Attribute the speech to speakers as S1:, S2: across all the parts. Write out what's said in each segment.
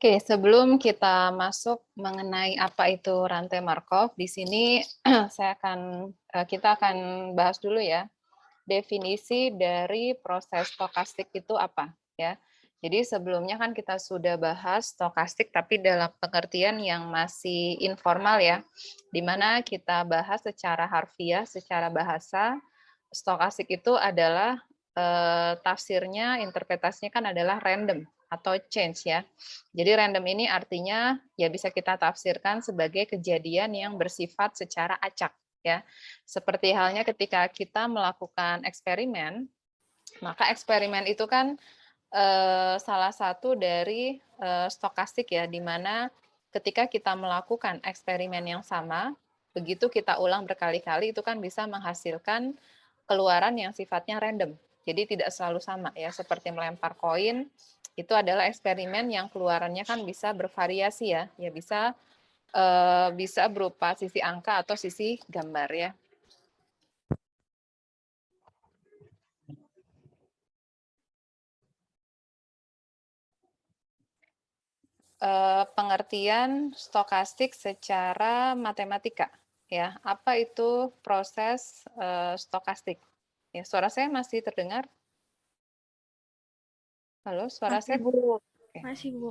S1: Oke, sebelum kita masuk mengenai apa itu rantai Markov, di sini kita akan bahas dulu ya, definisi dari proses stokastik itu apa, ya. Jadi sebelumnya kan kita sudah bahas stokastik, tapi dalam pengertian yang masih informal ya, di mana kita bahas secara harfiah, secara bahasa, stokastik itu adalah, tafsirnya, interpretasinya kan adalah random atau change ya. Jadi random ini artinya ya bisa kita tafsirkan sebagai kejadian yang bersifat secara acak ya. Seperti halnya ketika kita melakukan eksperimen, maka eksperimen itu kan salah satu dari stokastik ya, di mana ketika kita melakukan eksperimen yang sama, begitu kita ulang berkali-kali itu kan bisa menghasilkan keluaran yang sifatnya random. Jadi tidak selalu sama ya, seperti melempar koin, itu adalah eksperimen yang keluarannya kan bisa bervariasi ya, ya bisa berupa sisi angka atau sisi gambar ya. Pengertian stokastik secara matematika ya. Apa itu proses stokastik? Ya, suara saya masih terdengar? Halo, suara
S2: Masih,
S1: saya?
S2: Bu.
S1: Oke.
S2: Masih, Bu.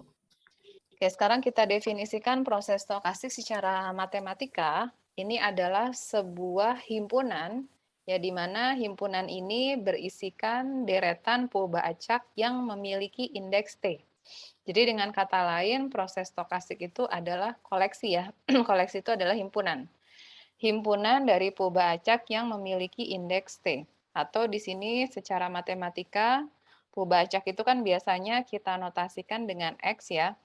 S1: Oke, sekarang kita definisikan proses stokastik secara matematika. Ini adalah sebuah himpunan ya, di mana himpunan ini berisikan deretan purba acak yang memiliki indeks T. Jadi dengan kata lain, proses stokastik itu adalah koleksi ya. Koleksi itu adalah himpunan. Himpunan dari purba acak yang memiliki indeks T. Atau di sini secara matematika, purba acak itu kan biasanya kita notasikan dengan X ya.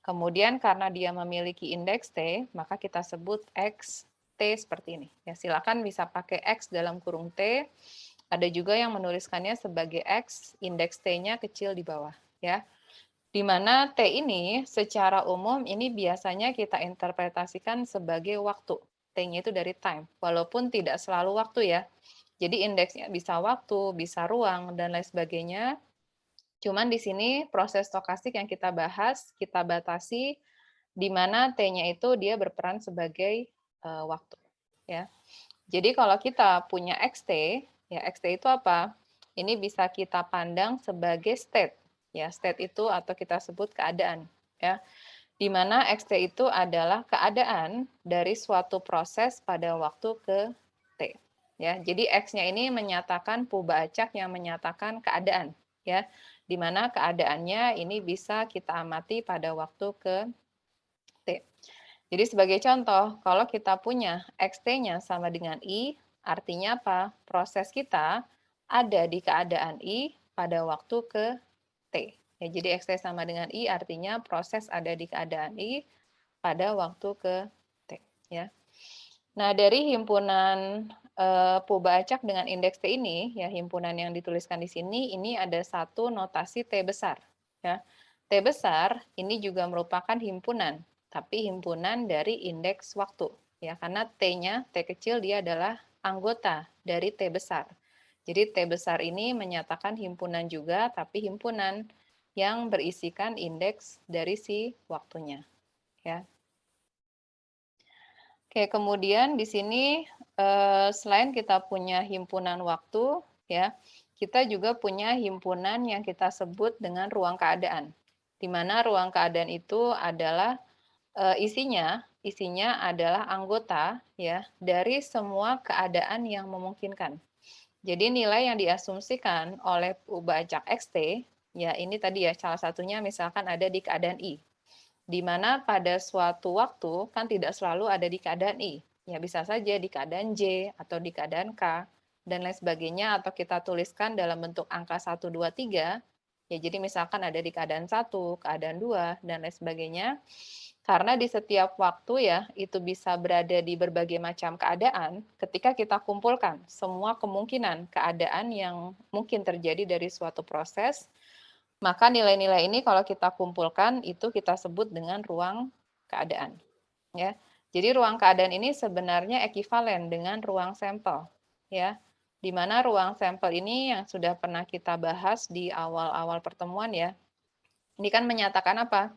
S1: Kemudian karena dia memiliki indeks T, maka kita sebut X T seperti ini. Ya, silakan bisa pakai X dalam kurung T. Ada juga yang menuliskannya sebagai X, indeks T-nya kecil di bawah ya. Di mana T ini secara umum ini biasanya kita interpretasikan sebagai waktu. T-nya itu dari time, walaupun tidak selalu waktu ya. Jadi indeksnya bisa waktu, bisa ruang, dan lain sebagainya. Cuman di sini proses stokastik yang kita bahas, kita batasi di mana T-nya itu dia berperan sebagai waktu. Ya. Jadi kalau kita punya XT, ya XT itu apa? Ini bisa kita pandang sebagai state. Ya, state itu atau kita sebut keadaan, ya. Di mana XT itu adalah keadaan dari suatu proses pada waktu ke T. Ya, jadi X-nya ini menyatakan purba acak yang menyatakan keadaan, ya. Di mana keadaannya ini bisa kita amati pada waktu ke T. Jadi sebagai contoh, kalau kita punya XT-nya sama dengan I, artinya apa? Proses kita ada di keadaan I pada waktu ke T. Ya, jadi XT sama dengan I artinya proses ada di keadaan I pada waktu ke T. Ya. Nah, dari himpunan purba acak dengan indeks T ini, ya himpunan yang dituliskan di sini, ini ada satu notasi T besar. Ya. T besar ini juga merupakan himpunan, tapi himpunan dari indeks waktu. Ya, karena T-nya, T kecil dia adalah anggota dari T besar. Jadi T besar ini menyatakan himpunan juga, tapi himpunan yang berisikan indeks dari si waktunya. Ya. Oke, kemudian di sini selain kita punya himpunan waktu, ya, kita juga punya himpunan yang kita sebut dengan ruang keadaan. Di mana ruang keadaan itu adalah isinya adalah anggota ya dari semua keadaan yang memungkinkan. Jadi nilai yang diasumsikan oleh purba acak XT, ya ini tadi ya salah satunya misalkan ada di keadaan I. Di mana pada suatu waktu kan tidak selalu ada di keadaan I. Ya bisa saja di keadaan J atau di keadaan K dan lain sebagainya, atau kita tuliskan dalam bentuk angka 1, 2, 3. Ya jadi misalkan ada di keadaan 1, keadaan 2 dan lain sebagainya. Karena di setiap waktu ya itu bisa berada di berbagai macam keadaan, ketika kita kumpulkan semua kemungkinan keadaan yang mungkin terjadi dari suatu proses, maka nilai-nilai ini kalau kita kumpulkan itu kita sebut dengan ruang keadaan. Ya. Jadi ruang keadaan ini sebenarnya ekivalen dengan ruang sampel. Ya. Di mana ruang sampel ini yang sudah pernah kita bahas di awal-awal pertemuan ya. Ini kan menyatakan apa?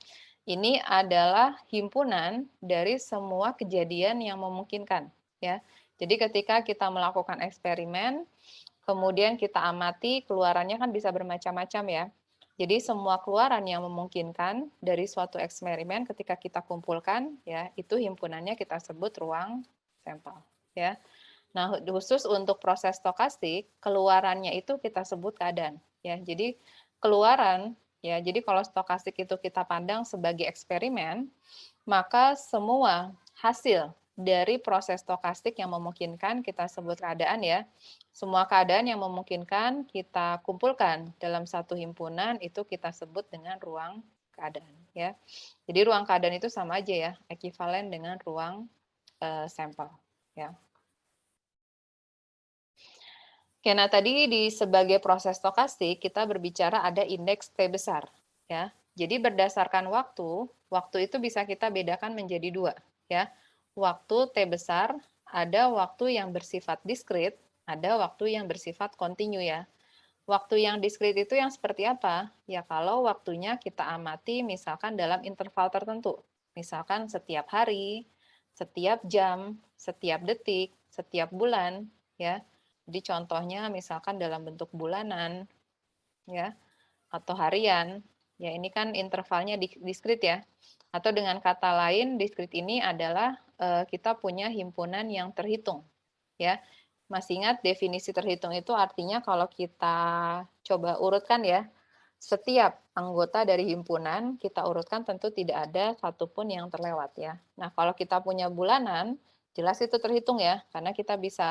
S1: ini adalah himpunan dari semua kejadian yang memungkinkan, ya. Jadi ketika kita melakukan eksperimen, kemudian kita amati, keluarannya kan bisa bermacam-macam ya. Jadi semua keluaran yang memungkinkan dari suatu eksperimen ketika kita kumpulkan, ya, itu himpunannya kita sebut ruang sampel, ya. Nah, khusus untuk proses stokastik, keluarannya itu kita sebut keadaan, ya. Jadi keluaran, ya, jadi kalau stokastik itu kita pandang sebagai eksperimen, maka semua hasil dari proses stokastik yang memungkinkan kita sebut keadaan ya. Semua keadaan yang memungkinkan kita kumpulkan dalam satu himpunan itu kita sebut dengan ruang keadaan ya. Jadi ruang keadaan itu sama aja ya, ekivalen dengan ruang sampel ya. Oke, nah tadi sebagai proses stokastik kita berbicara ada indeks T besar ya. Jadi berdasarkan waktu itu bisa kita bedakan menjadi dua ya. Waktu T besar, ada waktu yang bersifat diskrit, ada waktu yang bersifat kontinu ya. Waktu yang diskrit itu yang seperti apa? Ya kalau waktunya kita amati misalkan dalam interval tertentu. Misalkan setiap hari, setiap jam, setiap detik, setiap bulan ya. Jadi contohnya misalkan dalam bentuk bulanan ya atau harian. Ya ini kan intervalnya diskrit ya. Atau dengan kata lain diskrit ini adalah kita punya himpunan yang terhitung ya. Masih ingat definisi terhitung itu artinya kalau kita coba urutkan ya, setiap anggota dari himpunan kita urutkan tentu tidak ada satupun yang terlewat ya. Nah kalau kita punya bulanan, jelas itu terhitung ya, karena kita bisa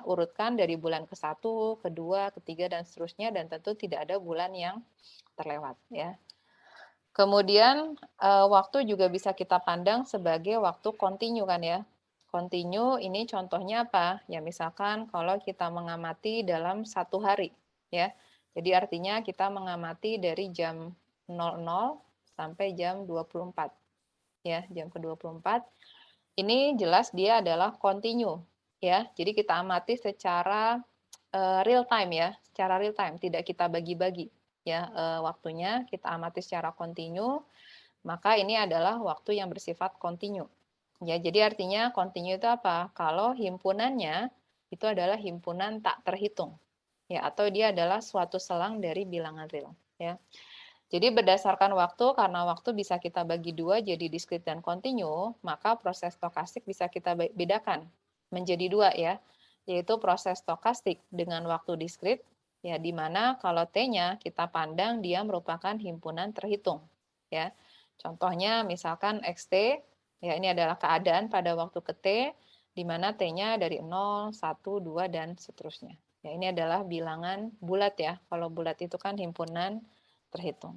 S1: urutkan dari bulan ke-1, kedua, ketiga, dan seterusnya, dan tentu tidak ada bulan yang terlewat ya. Kemudian waktu juga bisa kita pandang sebagai waktu kontinu kan ya. Kontinu ini contohnya apa? Ya misalkan kalau kita mengamati dalam satu hari ya. Jadi artinya kita mengamati dari jam 00 sampai jam 24 ya, jam ke-24. Ini jelas dia adalah kontinu ya. Jadi kita amati secara real time ya, secara real time, tidak kita bagi-bagi ya waktunya, kita amati secara kontinu, maka ini adalah waktu yang bersifat kontinu. Ya, jadi artinya kontinu itu apa? Kalau himpunannya itu adalah himpunan tak terhitung. Ya, atau dia adalah suatu selang dari bilangan real, ya. Jadi berdasarkan waktu, karena waktu bisa kita bagi dua jadi diskrit dan kontinu, maka proses stokastik bisa kita bedakan menjadi dua ya, yaitu proses stokastik dengan waktu diskrit, ya di mana kalau T-nya kita pandang dia merupakan himpunan terhitung. Ya, contohnya misalkan XT, ya ini adalah keadaan pada waktu ke T, di mana T-nya dari 0, 1, 2, dan seterusnya. Ya, ini adalah bilangan bulat ya, kalau bulat itu kan himpunan terhitung.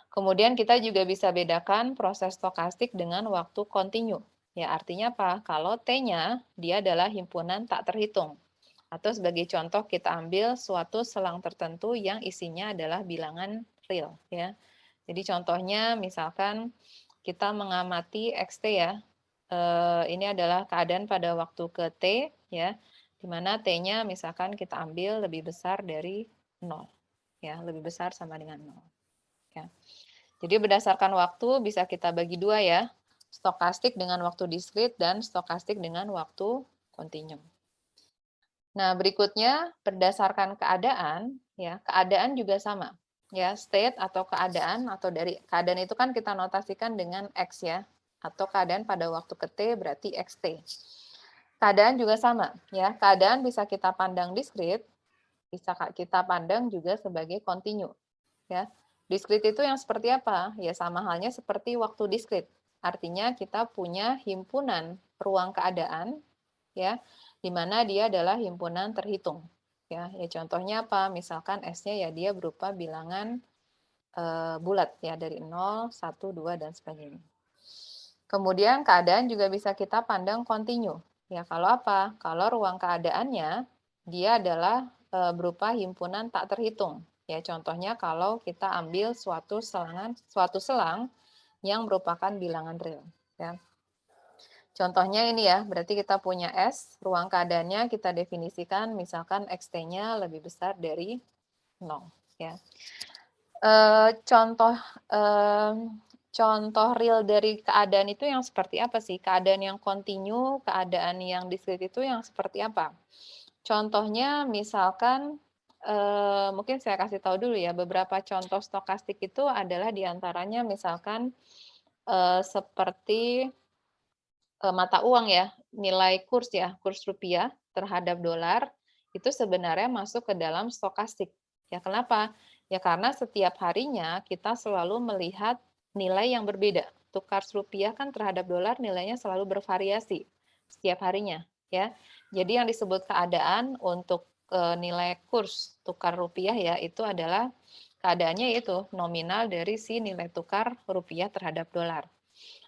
S1: Kemudian kita juga bisa bedakan proses stokastik dengan waktu kontinu. Ya, artinya apa? Kalau T-nya dia adalah himpunan tak terhitung. Atau sebagai contoh kita ambil suatu selang tertentu yang isinya adalah bilangan real ya. Jadi contohnya misalkan kita mengamati XT ya. Ini adalah keadaan pada waktu ke T ya, di mana T-nya misalkan kita ambil lebih besar dari 0 ya, lebih besar sama dengan 0. Ya. Jadi berdasarkan waktu bisa kita bagi dua ya, stokastik dengan waktu diskrit dan stokastik dengan waktu kontinu. Nah, berikutnya berdasarkan keadaan, ya, keadaan juga sama. Ya, state atau keadaan atau dari keadaan itu kan kita notasikan dengan X ya, atau keadaan pada waktu ke T berarti XT. Keadaan juga sama, ya. Keadaan bisa kita pandang diskrit, bisa kita pandang juga sebagai kontinu, ya. Diskrit itu yang seperti apa? Ya sama halnya seperti waktu diskrit. Artinya kita punya himpunan ruang keadaan ya, di mana dia adalah himpunan terhitung. Ya, contohnya apa? Misalkan S-nya ya dia berupa bilangan bulat ya dari 0, 1, 2 dan sebagainya. Kemudian keadaan juga bisa kita pandang kontinu. Ya, kalau apa? Kalau ruang keadaannya dia adalah berupa himpunan tak terhitung. Ya, contohnya kalau kita ambil suatu selang yang merupakan bilangan real. Ya. Contohnya ini ya, berarti kita punya S, ruang keadaannya kita definisikan misalkan XT-nya lebih besar dari 0. Ya. Contoh Contoh real dari keadaan itu yang seperti apa sih? Keadaan yang kontinu, keadaan yang diskrit itu yang seperti apa? Contohnya misalkan, mungkin saya kasih tahu dulu ya, beberapa contoh stokastik itu adalah di antaranya misalkan, seperti, mata uang ya, nilai kurs ya, kurs rupiah terhadap dolar, itu sebenarnya masuk ke dalam stokastik. Ya kenapa? Ya karena setiap harinya kita selalu melihat nilai yang berbeda. Tukar rupiah kan terhadap dolar nilainya selalu bervariasi setiap harinya, ya. Jadi yang disebut keadaan untuk, nilai kurs tukar rupiah ya, itu adalah keadaannya yaitu nominal dari si nilai tukar rupiah terhadap dolar.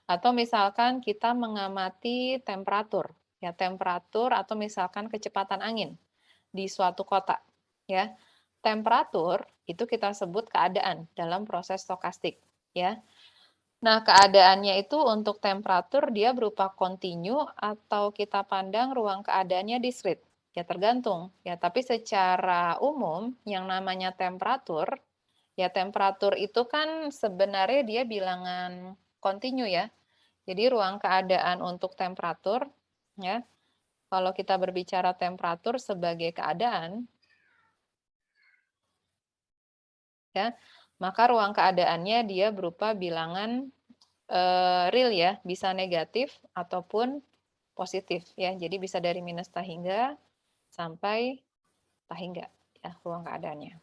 S1: Atau misalkan kita mengamati temperatur, ya temperatur atau misalkan kecepatan angin di suatu kota, ya. Temperatur itu kita sebut keadaan dalam proses stokastik, ya. Nah, keadaannya itu untuk temperatur dia berupa kontinu atau kita pandang ruang keadaannya diskrit. Ya tergantung, ya. Tapi secara umum yang namanya temperatur, ya temperatur itu kan sebenarnya dia bilangan kontinu ya. Jadi ruang keadaan untuk temperatur, ya, kalau kita berbicara temperatur sebagai keadaan, ya, maka ruang keadaannya dia berupa bilangan real ya, bisa negatif ataupun positif ya. Jadi bisa dari minus tahingga sampai tahingga ya ruang keadaannya.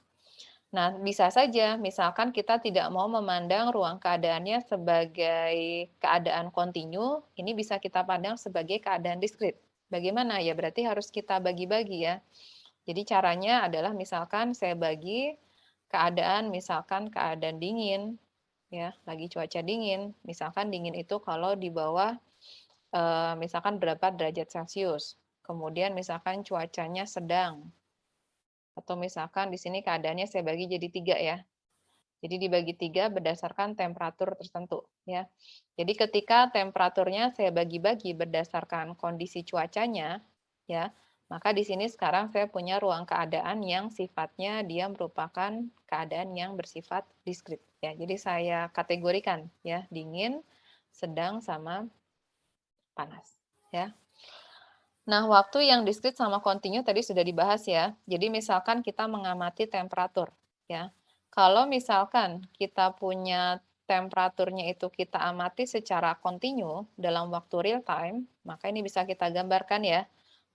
S1: Nah, bisa saja misalkan kita tidak mau memandang ruang keadaannya sebagai keadaan kontinu, ini bisa kita pandang sebagai keadaan diskrit. Bagaimana? Ya berarti harus kita bagi-bagi ya. Jadi caranya adalah misalkan saya bagi keadaan misalkan keadaan dingin ya, lagi cuaca dingin. Misalkan dingin itu kalau di bawah misalkan berapa derajat Celcius. Kemudian misalkan cuacanya sedang atau misalkan di sini keadaannya saya bagi jadi 3 ya. Jadi dibagi 3 berdasarkan temperatur tertentu ya. Jadi ketika temperaturnya saya bagi-bagi berdasarkan kondisi cuacanya ya, maka di sini sekarang saya punya ruang keadaan yang sifatnya dia merupakan keadaan yang bersifat diskrit ya. Jadi saya kategorikan ya, dingin, sedang sama panas ya. Nah, waktu yang diskrit sama kontinu tadi sudah dibahas ya. Jadi misalkan kita mengamati temperatur ya. Kalau misalkan kita punya temperaturnya itu kita amati secara kontinu dalam waktu real time, maka ini bisa kita gambarkan ya.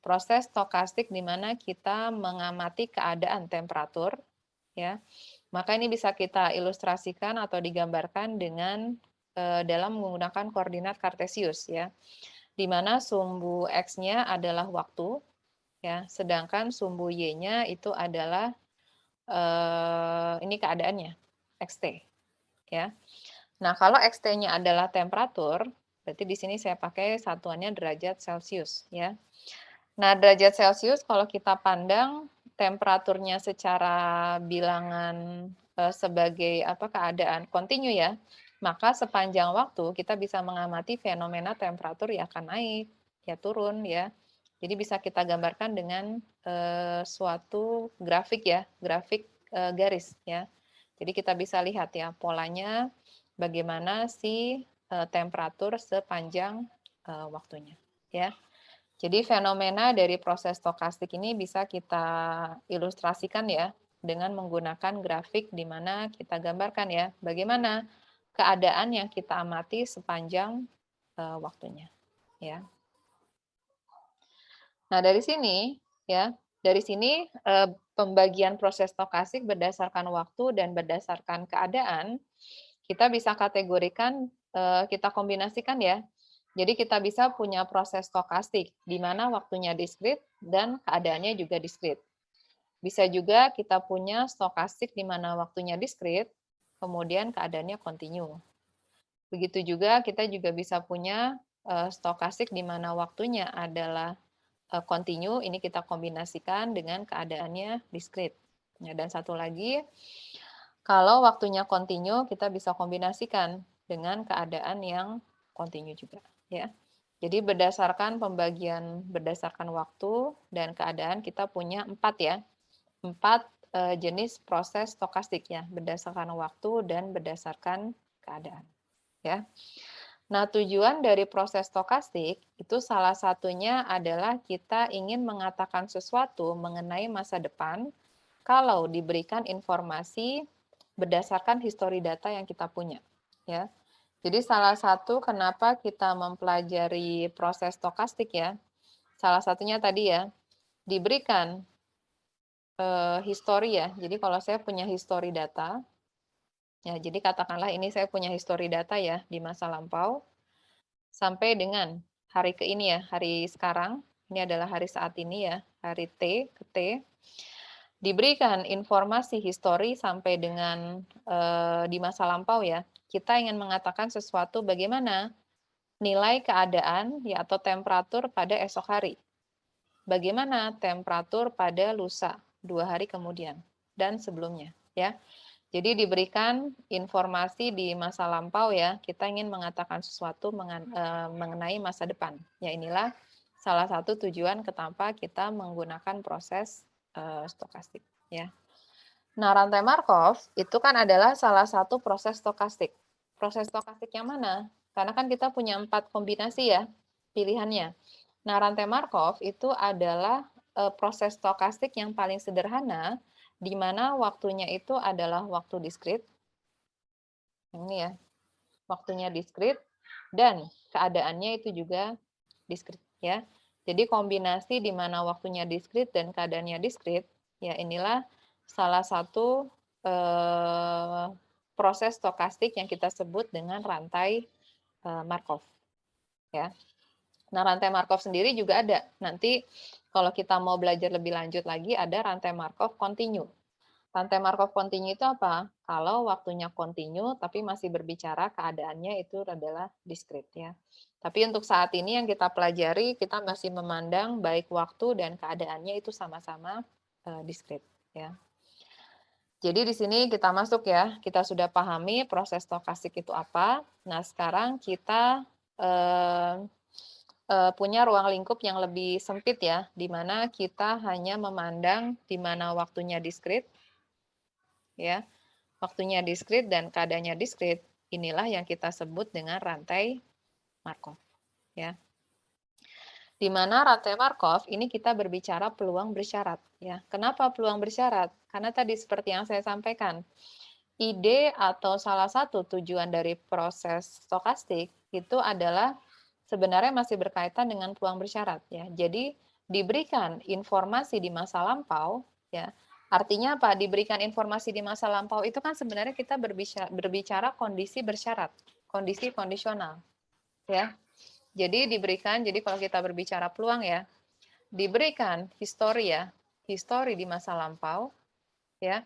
S1: Proses stokastik di mana kita mengamati keadaan temperatur ya. Maka ini bisa kita ilustrasikan atau digambarkan dengan dalam menggunakan koordinat kartesius ya, di mana sumbu X-nya adalah waktu, ya, sedangkan sumbu Y-nya itu adalah ini keadaannya, XT, ya. Nah, kalau XT-nya adalah temperatur, berarti di sini saya pakai satuannya derajat Celcius, ya. Nah, derajat Celcius kalau kita pandang temperaturnya secara bilangan sebagai apa keadaan kontinu ya, maka sepanjang waktu kita bisa mengamati fenomena temperatur ya akan naik, ya turun ya. Jadi bisa kita gambarkan dengan suatu grafik ya, grafik garis ya. Jadi kita bisa lihat ya polanya bagaimana si temperatur sepanjang waktunya ya. Jadi fenomena dari proses stokastik ini bisa kita ilustrasikan ya dengan menggunakan grafik di mana kita gambarkan ya bagaimana keadaan yang kita amati sepanjang waktunya ya. Nah, dari sini pembagian proses stokastik berdasarkan waktu dan berdasarkan keadaan kita bisa kategorikan kita kombinasikan ya. Jadi kita bisa punya proses stokastik di mana waktunya diskrit dan keadaannya juga diskrit. Bisa juga kita punya stokastik di mana waktunya diskrit, kemudian keadaannya kontinu. Begitu juga kita juga bisa punya stokastik di mana waktunya adalah kontinu, ini kita kombinasikan dengan keadaannya diskrit. Ya, dan satu lagi, kalau waktunya kontinu, kita bisa kombinasikan dengan keadaan yang kontinu juga. Ya. Jadi berdasarkan pembagian berdasarkan waktu dan keadaan kita punya 4 ya, 4 jenis proses stokastik ya, berdasarkan waktu dan berdasarkan keadaan. ya. Nah, tujuan dari proses stokastik itu salah satunya adalah kita ingin mengatakan sesuatu mengenai masa depan kalau diberikan informasi berdasarkan histori data yang kita punya, ya. Jadi salah satu kenapa kita mempelajari proses stokastik ya, salah satunya tadi ya, diberikan histori ya. Jadi kalau saya punya histori data, ya jadi katakanlah ini saya punya histori data ya di masa lampau, sampai dengan hari ke ini ya, hari sekarang, ini adalah hari saat ini ya, hari T ke T, diberikan informasi histori sampai dengan di masa lampau ya, kita ingin mengatakan sesuatu bagaimana nilai keadaan ya atau temperatur pada esok hari. Bagaimana temperatur pada lusa, 2 hari kemudian, dan sebelumnya ya. Jadi diberikan informasi di masa lampau ya, kita ingin mengatakan sesuatu mengenai masa depan. Ya inilah salah satu tujuan kenapa kita menggunakan proses stokastik ya. Nah, rantai Markov itu kan adalah salah satu proses stokastik. Proses stokastik yang mana? Karena kan kita punya 4 kombinasi ya pilihannya. Nah, rantai Markov itu adalah proses stokastik yang paling sederhana di mana waktunya itu adalah waktu diskrit. Ini ya, waktunya diskrit dan keadaannya itu juga diskrit ya. Jadi kombinasi di mana waktunya diskrit dan keadaannya diskrit, ya inilah salah satu proses stokastik yang kita sebut dengan rantai Markov ya. Nah, rantai Markov sendiri juga ada. Nanti kalau kita mau belajar lebih lanjut lagi ada rantai Markov kontinu. Rantai Markov kontinu itu apa? Kalau waktunya kontinu tapi masih berbicara keadaannya itu adalah diskrit ya. Tapi untuk saat ini yang kita pelajari kita masih memandang baik waktu dan keadaannya itu sama-sama diskrit ya. Jadi di sini kita masuk ya, kita sudah pahami proses stokastik itu apa. Nah, sekarang kita punya ruang lingkup yang lebih sempit ya, di mana kita hanya memandang di mana waktunya diskrit ya. Waktunya diskrit dan keadaannya diskrit, inilah yang kita sebut dengan rantai Markov ya. Di mana rantai Markov ini kita berbicara peluang bersyarat ya. Kenapa peluang bersyarat? Karena tadi seperti yang saya sampaikan, ide atau salah satu tujuan dari proses stokastik itu adalah sebenarnya masih berkaitan dengan peluang bersyarat ya. Jadi diberikan informasi di masa lampau ya. Artinya apa? Diberikan informasi di masa lampau itu kan sebenarnya kita berbicara kondisi bersyarat, kondisi kondisional ya. Jadi diberikan, jadi kalau kita berbicara peluang ya, diberikan histori ya, histori di masa lampau ya.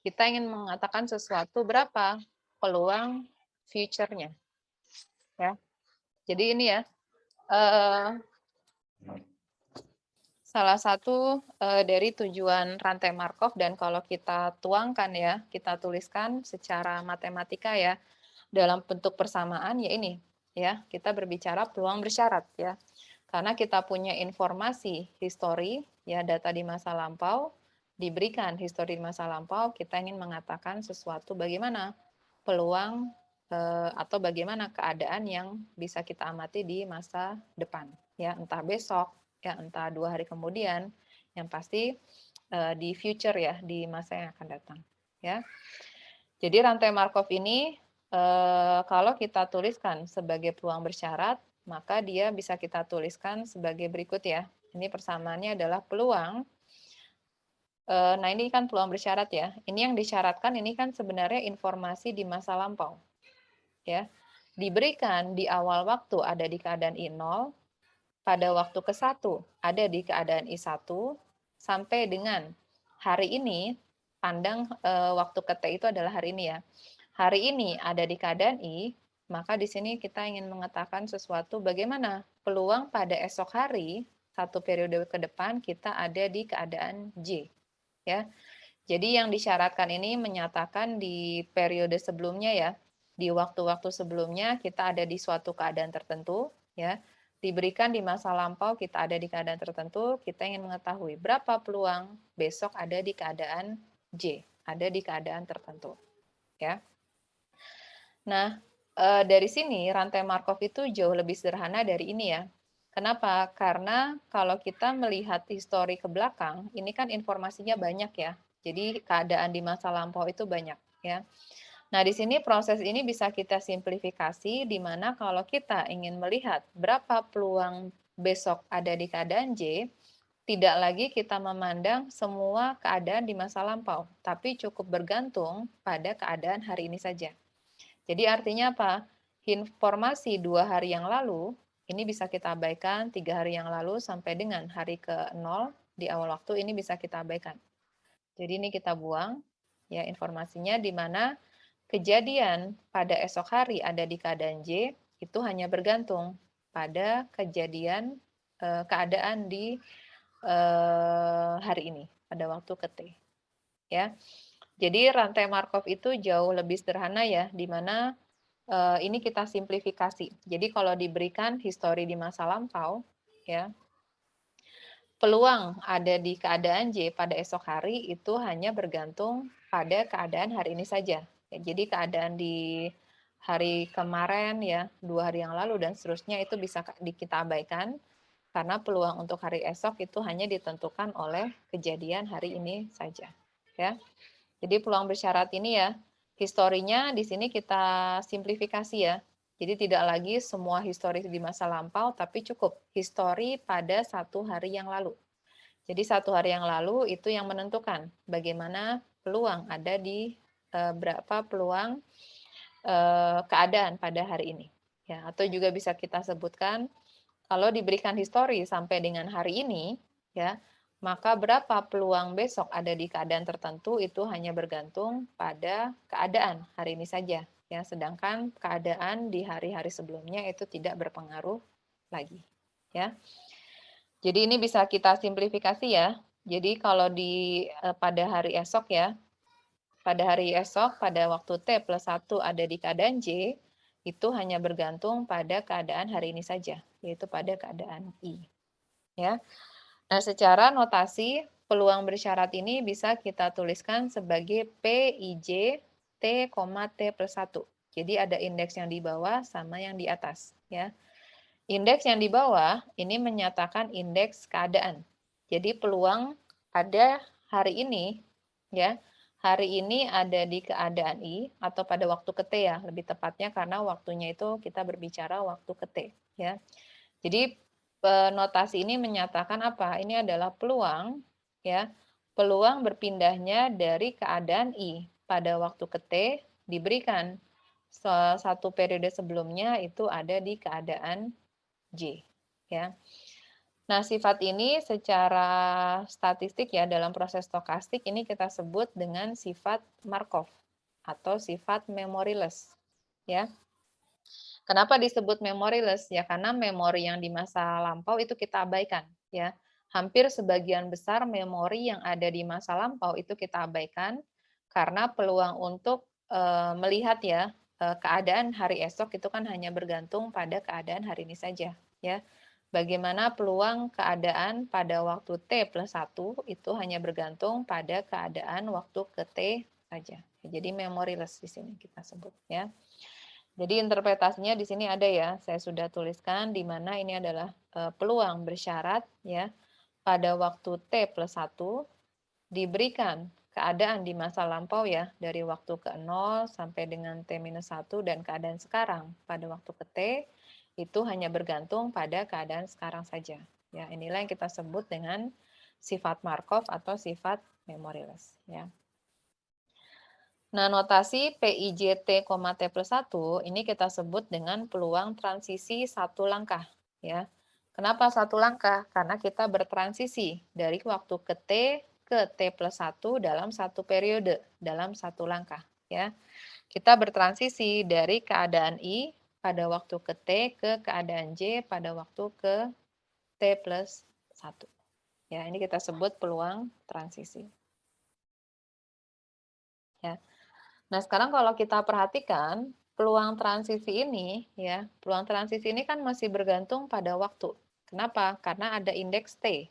S1: Kita ingin mengatakan sesuatu berapa peluang future-nya ya. Jadi ini ya salah satu dari tujuan rantai Markov dan kalau kita tuangkan ya, kita tuliskan secara matematika ya dalam bentuk persamaan ya ini ya, kita berbicara peluang bersyarat ya. Karena kita punya informasi histori ya data di masa lampau, diberikan histori di masa lampau, kita ingin mengatakan sesuatu bagaimana peluang atau bagaimana keadaan yang bisa kita amati di masa depan ya, entah besok ya, entah 2 hari kemudian, yang pasti di future ya, di masa yang akan datang ya. Jadi rantai Markov ini kalau kita tuliskan sebagai peluang bersyarat, maka dia bisa kita tuliskan sebagai berikut ya. Ini persamaannya adalah peluang. Nah ini kan peluang bersyarat ya. Ini yang disyaratkan ini kan sebenarnya informasi di masa lampau. Ya. Diberikan di awal waktu ada di keadaan I0, pada waktu ke-1 ada di keadaan I1, sampai dengan hari ini, pandang waktu ke T itu adalah hari ini ya. Hari ini ada di keadaan I, maka di sini kita ingin mengatakan sesuatu bagaimana peluang pada esok hari, satu periode ke depan kita ada di keadaan J. Ya. Jadi yang disyaratkan ini menyatakan di periode sebelumnya ya, di waktu-waktu sebelumnya kita ada di suatu keadaan tertentu ya. Diberikan di masa lampau kita ada di keadaan tertentu, kita ingin mengetahui berapa peluang besok ada di keadaan J, ada di keadaan tertentu. Ya. Nah, Dari sini rantai Markov itu jauh lebih sederhana dari ini ya. Kenapa? Karena kalau kita melihat histori ke belakang, ini kan informasinya banyak ya. Jadi keadaan di masa lampau itu banyak ya. Nah, di sini proses ini bisa kita simplifikasi di mana kalau kita ingin melihat berapa peluang besok ada di keadaan J, tidak lagi kita memandang semua keadaan di masa lampau, tapi cukup bergantung pada keadaan hari ini saja. Jadi artinya apa? Informasi 2 hari yang lalu, ini bisa kita abaikan 3 hari yang lalu sampai dengan hari ke-0 di awal waktu ini bisa kita abaikan. Jadi ini kita buang ya informasinya di mana kejadian pada esok hari ada di keadaan J itu hanya bergantung pada kejadian keadaan di hari ini pada waktu ke T ya. Jadi rantai Markov itu jauh lebih sederhana ya, di mana ini kita simplifikasi. Jadi kalau diberikan histori di masa lampau, ya, peluang ada di keadaan J pada esok hari itu hanya bergantung pada keadaan hari ini saja. Ya, jadi keadaan di hari kemarin ya, 2 hari yang lalu dan seterusnya itu bisa kita abaikan karena peluang untuk hari esok itu hanya ditentukan oleh kejadian hari ini saja. Ya. Jadi peluang bersyarat ini ya, historinya di sini kita simplifikasi ya. Jadi tidak lagi semua histori di masa lampau, tapi cukup histori pada 1 hari yang lalu. Jadi 1 hari yang lalu itu yang menentukan bagaimana peluang ada di berapa peluang keadaan pada hari ini. Ya, atau juga bisa kita sebutkan kalau diberikan histori sampai dengan hari ini, ya, maka berapa peluang besok ada di keadaan tertentu itu hanya bergantung pada keadaan hari ini saja, ya. Sedangkan keadaan di hari-hari sebelumnya itu tidak berpengaruh lagi, ya. Jadi ini bisa kita simplifikasi ya. Jadi kalau pada hari esok ya, pada hari esok pada waktu T plus 1 ada di keadaan J, itu hanya bergantung pada keadaan hari ini saja, yaitu pada keadaan I. Ya. Nah, secara notasi peluang bersyarat ini bisa kita tuliskan sebagai PIJ T, T plus 1. Jadi ada indeks yang di bawah sama yang di atas. Ya. Indeks yang di bawah ini menyatakan indeks keadaan. Jadi peluang ada hari ini, ya, hari ini ada di keadaan I atau pada waktu ke T ya, lebih tepatnya karena waktunya itu kita berbicara waktu ke T. Ya. Jadi notasi ini menyatakan apa? Ini adalah peluang, ya, peluang berpindahnya dari keadaan I pada waktu ke T diberikan satu periode sebelumnya itu ada di keadaan J. Ya. Nah, sifat ini secara statistik ya dalam proses stokastik ini kita sebut dengan sifat Markov atau sifat memoryless. Ya. Kenapa disebut memoryless? Ya karena memori yang di masa lampau itu kita abaikan. Ya. Hampir sebagian besar memori yang ada di masa lampau itu kita abaikan karena peluang untuk melihat ya keadaan hari esok itu kan hanya bergantung pada keadaan hari ini saja. Ya. Bagaimana peluang keadaan pada waktu T plus 1 itu hanya bergantung pada keadaan waktu ke T saja. Jadi memoryless di sini kita sebut ya. Jadi interpretasinya di sini ada ya, saya sudah tuliskan di mana ini adalah peluang bersyarat ya pada waktu T plus 1 diberikan keadaan di masa lampau ya dari waktu ke 0 sampai dengan T minus 1 dan keadaan sekarang pada waktu ke T itu hanya bergantung pada keadaan sekarang saja. Ya, inilah yang kita sebut dengan sifat Markov atau sifat memoryless ya. Nah, notasi PIJT, T plus 1 ini kita sebut dengan peluang transisi satu langkah. Ya. Kenapa satu langkah? Karena kita bertransisi dari waktu ke T plus 1 dalam satu periode, dalam satu langkah. Ya. Kita bertransisi dari keadaan I pada waktu ke T ke keadaan J pada waktu ke T plus 1. Ya, ini kita sebut peluang transisi. Ya. Nah, sekarang kalau kita perhatikan, peluang transisi ini ya, peluang transisi ini kan masih bergantung pada waktu. Kenapa? Karena ada indeks T,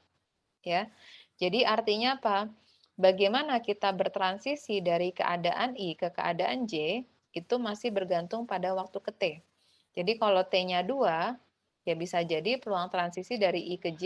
S1: ya. Jadi artinya apa? Bagaimana kita bertransisi dari keadaan I ke keadaan J, itu masih bergantung pada waktu ke T. Jadi kalau T-nya 2, ya bisa jadi peluang transisi dari I ke J